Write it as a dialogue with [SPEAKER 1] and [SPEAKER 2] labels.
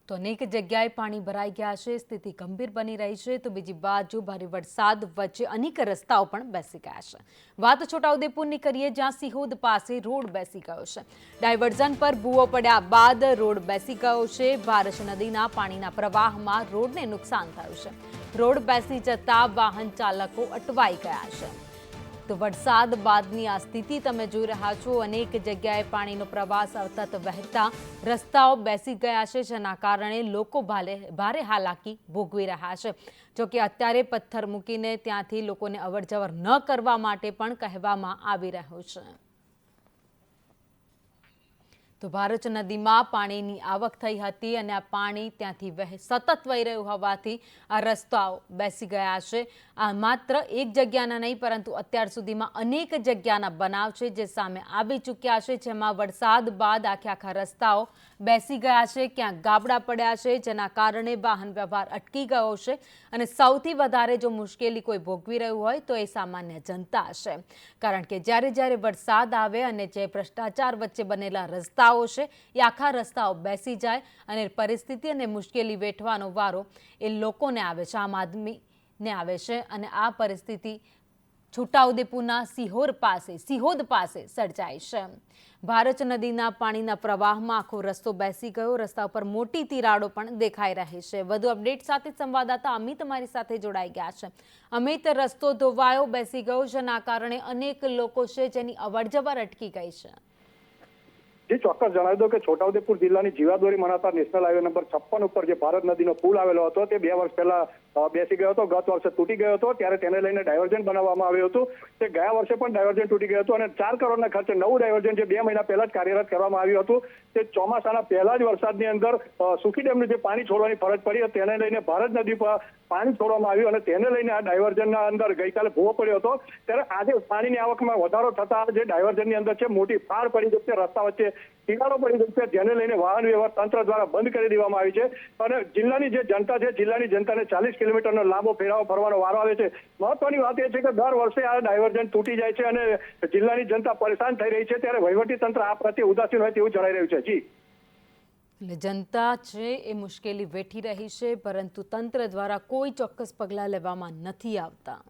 [SPEAKER 1] તો અનેક જગ્યાએ પાણી ભરાઈ ગયા છે, સ્થિતિ ગંભીર બની રહી છે। તો બીજી બાજુ ભારે વરસાદ વચ્ચે અનેક રસ્તાઓ પણ બેસી ગયા છે। વાત છોટાઉદેપુરની કરીએ, જ્યાં સિહોદ પાસે રોડ બેસી ગયો છે। ડાયવર્ઝન પર ભૂવો પડ્યા બાદ રોડ બેસી ગયો છે। ભારત નદીના પાણીના પ્રવાહમાં રોડને નુકસાન થયું છે। રોડ બેસી જતા વાહન ચાલકો અટવાઈ ગયા છે। તો વરસાદ બાદની આ સ્થિતિ તમે જોઈ રહ્યા છો। અનેક જગ્યાએ પાણીનો પ્રવાહ સતત વહેતા રસ્તાઓ બેસી ગયા છે, જેના કારણે લોકો ભારે હાલાકી ભોગવી રહ્યા છે। જોકે અત્યારે પથ્થર મૂકીને ત્યાંથી લોકોને અવરજવર ન કરવા માટે પણ કહેવામાં આવી રહ્યું છે। તો ભારત નદીમાં પાણીની આવક થઈ હતી અને આ પાણી ત્યાંથી સતત વહી રહ્યું હોવાથી આ રસ્તાઓ બેસી ગયા છે। આ માત્ર એક જગ્યાના નહીં, પરંતુ અત્યાર સુધીમાં અનેક જગ્યાના બનાવ છે જે સામે આવી ચૂક્યા છે, જેમાં વરસાદ બાદ આખા રસ્તાઓ બેસી ગયા છે, ક્યાંક ગાબડા પડ્યા છે, જેના કારણે વાહન વ્યવહાર અટકી ગયો છે। અને સૌથી વધારે જો મુશ્કેલી કોઈ ભોગવી રહ્યું હોય તો એ સામાન્ય જનતા છે, કારણ કે જ્યારે વરસાદ આવે અને જે ભ્રષ્ટાચાર વચ્ચે બનેલા રસ્તાઓ છે એ આખા રસ્તાઓ બેસી જાય અને પરિસ્થિતિ અને મુશ્કેલી વેઠવાનો વારો એ લોકોને આવે છે, આમ આદમીને આવે છે। અને આ પરિસ્થિતિ છોટાઉદેપુરના સિહોદ પાસે સર્જાઈ છે। ભારત નદીના પાણીના પ્રવાહમાં આખો રસ્તો બેસી ગયો। રસ્તા ઉપર મોટી તિરાડો પણ દેખાઈ રહી છે। વધુ અપડેટ સાથે સંવાદદાતા અમિત અમારી સાથે જોડાઈ ગયા છે। અમિત, રસ્તો ધોવાયો, બેસી ગયો, જેના કારણે અનેક લોકો છે જેની અવરજવર અટકી ગઈ છે।
[SPEAKER 2] જી ચોક્કસ જણાવી દો કે છોટાઉદેપુર જિલ્લાની જીવાદોરી મનાતા નેશનલ હાઈવે નંબર 56 ઉપર જે ભારત નદીનો પુલ આવેલો હતો તે 2 વર્ષ પહેલા બેસી ગયો હતો। ગત વર્ષે તૂટી ગયો હતો, ત્યારે તેને લઈને ડાયવર્ઝન બનાવવામાં આવ્યું હતું। તે ગયા વર્ષે પણ ડાયવર્ઝન તૂટી ગયું હતું અને 4 કરોડના ખર્ચે નવું ડાયવર્ઝન જે 2 મહિના પહેલા જ કાર્યરત કરવામાં આવ્યું હતું। તે ચોમાસાના પહેલા જ વરસાદની અંદર સુખી ડેમનું જે પાણી છોડવાની ફરજ પડી હતી, તેને લઈને ભારત નદી પર પાણી છોડવામાં આવ્યું અને તેને લઈને આ ડાયવર્ઝનના અંદર ગઈકાલે ભૂવો પડ્યો હતો। ત્યારે આજે પાણીની આવકમાં વધારો થતા જે ડાયવર્ઝનની અંદર છે મોટી ફાળ પડી જશે, રસ્તા વચ્ચે તિરાડો પડી જશે, જેને લઈને વાહન વ્યવહાર તંત્ર દ્વારા બંધ કરી દેવામાં આવી છે। અને જિલ્લાની જે જનતા છે, જિલ્લાની જનતાને 40 કિલોમીટરનો લાંબો ફેરાવો ફરવાનો વારો આવે છે। મહત્વની વાત એ છે કે દર વર્ષે આ ડાયવર્ઝન તૂટી જાય છે અને જિલ્લાની જનતા પરેશાન થઈ રહી છે, ત્યારે વહીવટી તંત્ર આ પ્રત્યે ઉદાસીન હોય તેવું જણાઈ રહ્યું છે। જી,
[SPEAKER 1] એટલે જનતા છે એ મુશ્કેલી વેઠી રહી છે, પરંતુ તંત્ર દ્વારા કોઈ ચોક્કસ પગલાં લેવામાં નથી આવતા।